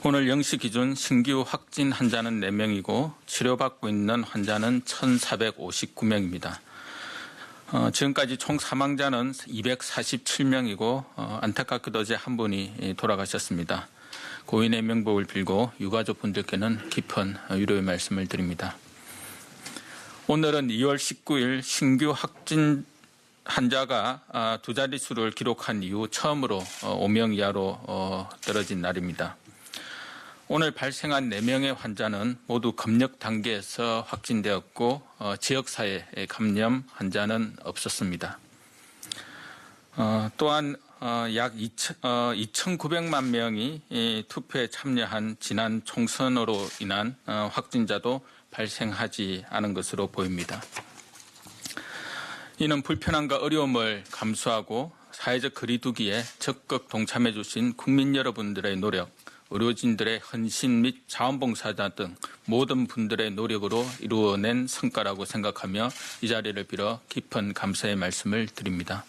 오늘 0시 기준 신규 확진 환자는 4명이고 치료받고 있는 환자는 1,459명입니다. 지금까지 총 사망자는 247명이고 안타깝게도 어제 한 분이 돌아가셨습니다. 고인의 명복을 빌고 유가족분들께는 깊은 위로의 말씀을 드립니다. 오늘은 2월 19일 신규 확진 환자가 두 자릿수를 기록한 이후 처음으로 5명 이하로 떨어진 날입니다. 오늘 발생한 4명의 환자는 모두 검역 단계에서 확진되었고 지역사회 감염 환자는 없었습니다. 또한 약 2,900만 명이 투표에 참여한 지난 총선으로 인한 확진자도 발생하지 않은 것으로 보입니다. 이는 불편함과 어려움을 감수하고 사회적 거리두기에 적극 동참해 주신 국민 여러분들의 노력, 의료진들의 헌신 및 자원봉사자 등 모든 분들의 노력으로 이루어낸 성과라고 생각하며 이 자리를 빌어 깊은 감사의 말씀을 드립니다.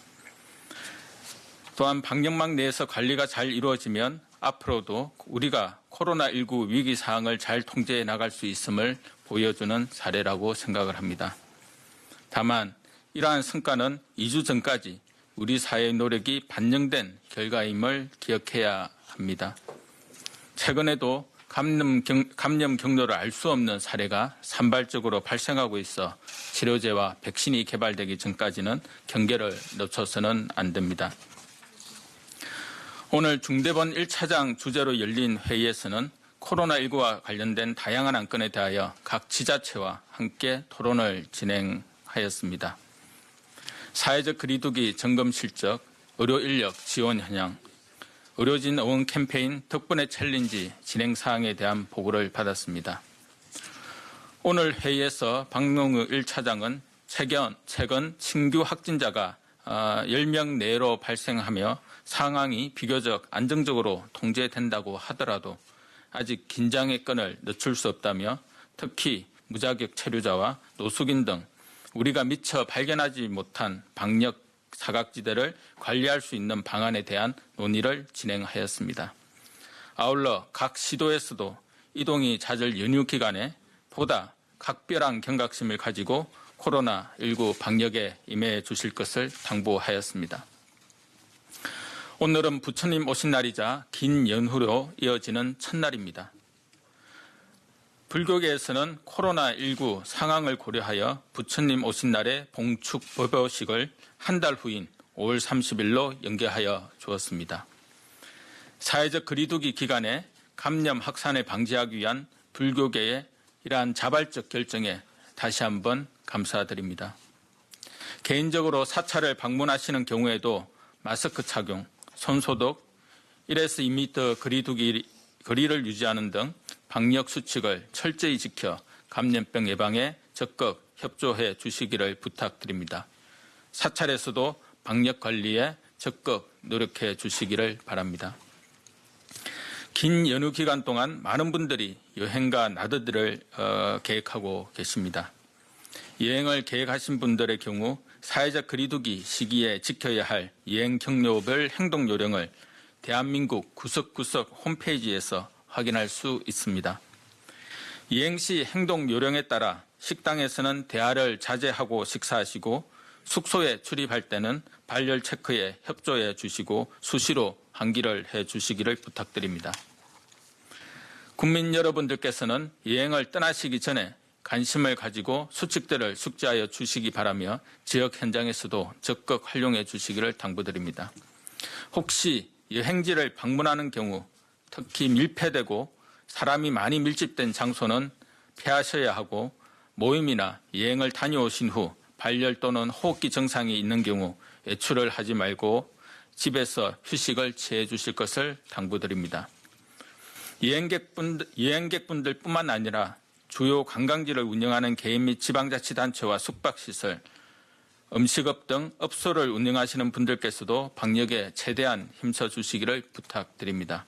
또한 방역망 내에서 관리가 잘 이루어지면 앞으로도 우리가 코로나19 위기 상황을 잘 통제해 나갈 수 있음을 보여주는 사례라고 생각을 합니다. 다만 이러한 성과는 2주 전까지 우리 사회의 노력이 반영된 결과임을 기억해야 합니다. 최근에도 감염 경로를 알 수 없는 사례가 산발적으로 발생하고 있어 치료제와 백신이 개발되기 전까지는 경계를 늦춰서는 안 됩니다. 오늘 중대본 1차장 주재로 열린 회의에서는 코로나19와 관련된 다양한 안건에 대하여 각 지자체와 함께 토론을 진행하였습니다. 사회적 거리두기 점검 실적, 의료 인력 지원 현황, 의료진 응원 캠페인 덕분에 챌린지 진행 사항에 대한 보고를 받았습니다. 오늘 회의에서 박명우 1차장은 최근 신규 확진자가 10명 내로 발생하며 상황이 비교적 안정적으로 통제된다고 하더라도 아직 긴장의 끈을 늦출 수 없다며 특히 무자격 체류자와 노숙인 등 우리가 미처 발견하지 못한 방역 사각지대를 관리할 수 있는 방안에 대한 논의를 진행하였습니다. 아울러 각 시도에서도 이동이 잦을 연휴 기간에 보다 각별한 경각심을 가지고 코로나19 방역에 임해 주실 것을 당부하였습니다. 오늘은 부처님 오신 날이자 긴 연휴로 이어지는 첫날입니다. 불교계에서는 코로나19 상황을 고려하여 부처님 오신 날의 봉축 법요식을 한 달 후인 5월 30일로 연계하여 주었습니다. 사회적 거리두기 기간에 감염 확산을 방지하기 위한 불교계의 이러한 자발적 결정에 다시 한번 감사드립니다. 개인적으로 사찰을 방문하시는 경우에도 마스크 착용, 손소독, 1에서 2m 거리를 유지하는 등 방역 수칙을 철저히 지켜 감염병 예방에 적극 협조해 주시기를 부탁드립니다. 사찰에서도 방역 관리에 적극 노력해 주시기를 바랍니다. 긴 연휴 기간 동안 많은 분들이 여행과 나들이를 계획하고 계십니다. 여행을 계획하신 분들의 경우 사회적 거리두기 시기에 지켜야 할 여행 경로별 행동 요령을 대한민국 구석구석 홈페이지에서 확인할 수 있습니다. 여행 시 행동 요령에 따라 식당에서는 대화를 자제하고 식사하시고 숙소에 출입할 때는 발열 체크에 협조해 주시고 수시로 환기를 해 주시기를 부탁드립니다. 국민 여러분들께서는 여행을 떠나시기 전에 관심을 가지고 수칙들을 숙지하여 주시기 바라며 지역 현장에서도 적극 활용해 주시기를 당부드립니다. 혹시 여행지를 방문하는 경우 특히 밀폐되고 사람이 많이 밀집된 장소는 피하셔야 하고 모임이나 여행을 다녀오신 후 발열 또는 호흡기 증상이 있는 경우 외출을 하지 말고 집에서 휴식을 취해 주실 것을 당부드립니다. 여행객분들뿐만 아니라 주요 관광지를 운영하는 개인 및 지방자치단체와 숙박시설, 음식업 등 업소를 운영하시는 분들께서도 방역에 최대한 힘써 주시기를 부탁드립니다.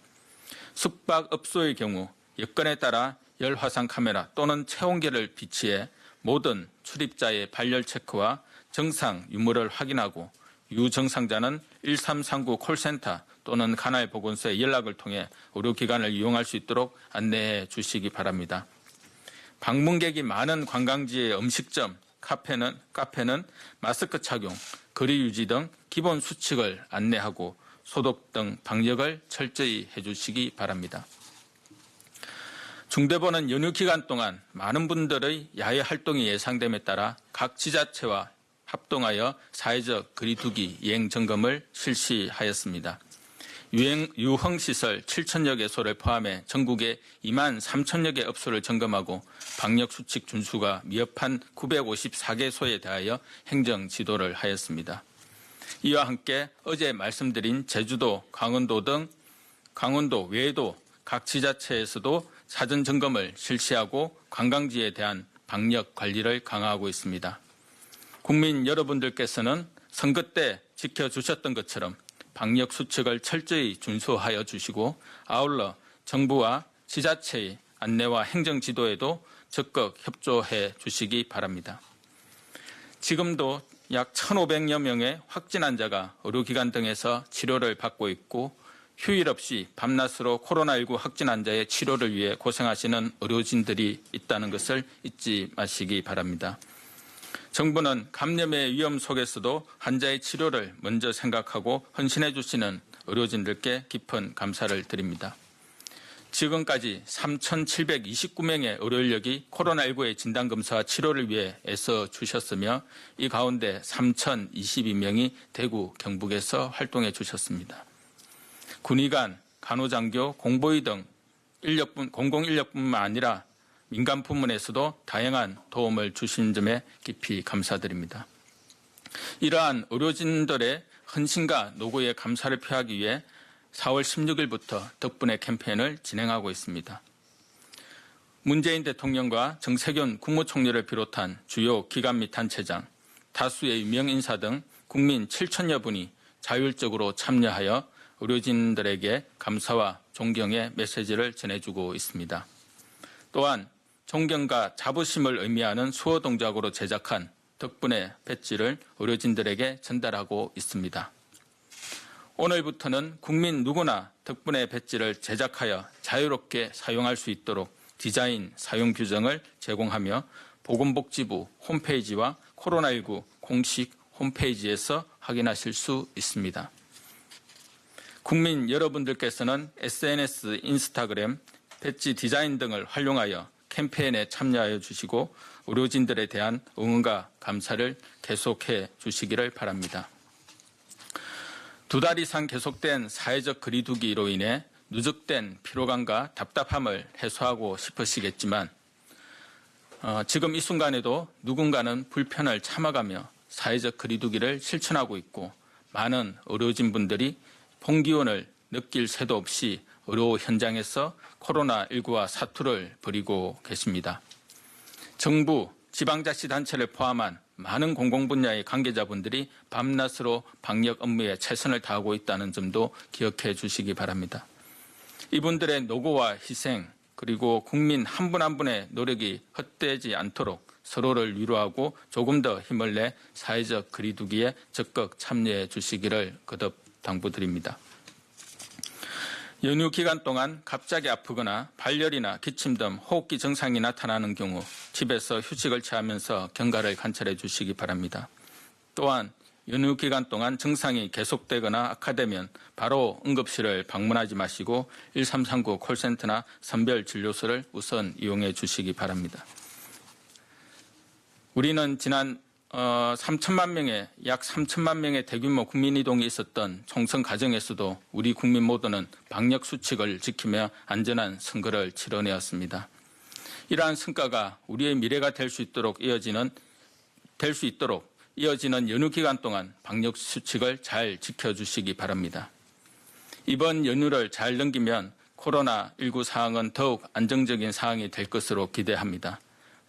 숙박업소의 경우 여건에 따라 열화상 카메라 또는 체온계를 비치해 모든 출입자의 발열 체크와 정상 유무를 확인하고 유정상자는 1339 콜센터 또는 관할 보건소에 연락을 통해 의료기관을 이용할 수 있도록 안내해 주시기 바랍니다. 방문객이 많은 관광지의 음식점, 카페는 마스크 착용, 거리 유지 등 기본 수칙을 안내하고 소독 등 방역을 철저히 해주시기 바랍니다. 중대본은 연휴 기간 동안 많은 분들의 야외 활동이 예상됨에 따라 각 지자체와 합동하여 사회적 거리두기 이행 점검을 실시하였습니다. 유흥시설 7천여 개소를 포함해 전국에 2만 3천여 개 업소를 점검하고 방역수칙 준수가 미흡한 954개소에 대하여 행정 지도를 하였습니다. 이와 함께 어제 말씀드린 제주도, 강원도 외에도 각 지자체에서도 사전 점검을 실시하고 관광지에 대한 방역 관리를 강화하고 있습니다. 국민 여러분들께서는 선거 때 지켜주셨던 것처럼 방역 수칙을 철저히 준수하여 주시고 아울러 정부와 지자체의 안내와 행정 지도에도 적극 협조해 주시기 바랍니다. 지금도 약 1,500여 명의 확진 환자가 의료기관 등에서 치료를 받고 있고 휴일 없이 밤낮으로 코로나19 확진 환자의 치료를 위해 고생하시는 의료진들이 있다는 것을 잊지 마시기 바랍니다. 정부는 감염의 위험 속에서도 환자의 치료를 먼저 생각하고 헌신해 주시는 의료진들께 깊은 감사를 드립니다. 지금까지 3,729명의 의료인력이 코로나19의 진단검사와 치료를 위해 애써 주셨으며 이 가운데 3,022명이 대구, 경북에서 활동해 주셨습니다. 군의관, 간호장교, 공보의 등 공공인력뿐만 아니라 민간 부문에서도 다양한 도움을 주신 점에 깊이 감사드립니다. 이러한 의료진들의 헌신과 노고에 감사를 표하기 위해 4월 16일부터 덕분에 캠페인을 진행하고 있습니다. 문재인 대통령과 정세균 국무총리를 비롯한 주요 기관 및 단체장, 다수의 유명 인사 등 국민 7천여 분이 자율적으로 참여하여 의료진들에게 감사와 존경의 메시지를 전해주고 있습니다. 또한 존경과 자부심을 의미하는 수호 동작으로 제작한 덕분에 배지를 의료진들에게 전달하고 있습니다. 오늘부터는 국민 누구나 덕분에 배지를 제작하여 자유롭게 사용할 수 있도록 디자인 사용 규정을 제공하며 보건복지부 홈페이지와 코로나19 공식 홈페이지에서 확인하실 수 있습니다. 국민 여러분들께서는 SNS, 인스타그램, 배지 디자인 등을 활용하여 캠페인에 참여하여 주시고 의료진들에 대한 응원과 감사를 계속해 주시기를 바랍니다. 2달 이상 계속된 사회적 거리두기로 인해 누적된 피로감과 답답함을 해소하고 싶으시겠지만 지금 이 순간에도 누군가는 불편을 참아가며 사회적 거리두기를 실천하고 있고 많은 의료진분들이 봉기운을 느낄 새도 없이 의료 현장에서 코로나19와 사투를 벌이고 계십니다. 정부, 지방자치단체를 포함한 많은 공공분야의 관계자분들이 밤낮으로 방역 업무에 최선을 다하고 있다는 점도 기억해 주시기 바랍니다. 이분들의 노고와 희생 그리고 국민 한 분 한 분의 노력이 헛되지 않도록 서로를 위로하고 조금 더 힘을 내 사회적 거리두기에 적극 참여해 주시기를 거듭 당부드립니다. 연휴 기간 동안 갑자기 아프거나 발열이나 기침 등 호흡기 증상이 나타나는 경우 집에서 휴식을 취하면서 경과를 관찰해 주시기 바랍니다. 또한 연휴 기간 동안 증상이 계속되거나 악화되면 바로 응급실을 방문하지 마시고 1339 콜센터나 선별진료소를 우선 이용해 주시기 바랍니다. 우리는 지난 3천만 명의 약 3천만 명의 대규모 국민이동이 있었던 총선 과정에서도 우리 국민 모두는 방역 수칙을 지키며 안전한 선거를 치러내었습니다. 이러한 성과가 우리의 미래가 될 수 있도록 이어지는 연휴 기간 동안 방역 수칙을 잘 지켜주시기 바랍니다. 이번 연휴를 잘 넘기면 코로나19 상황은 더욱 안정적인 상황이 될 것으로 기대합니다.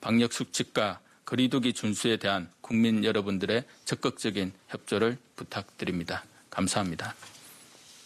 방역 수칙과 거리두기 준수에 대한 국민 여러분들의 적극적인 협조를 부탁드립니다. 감사합니다.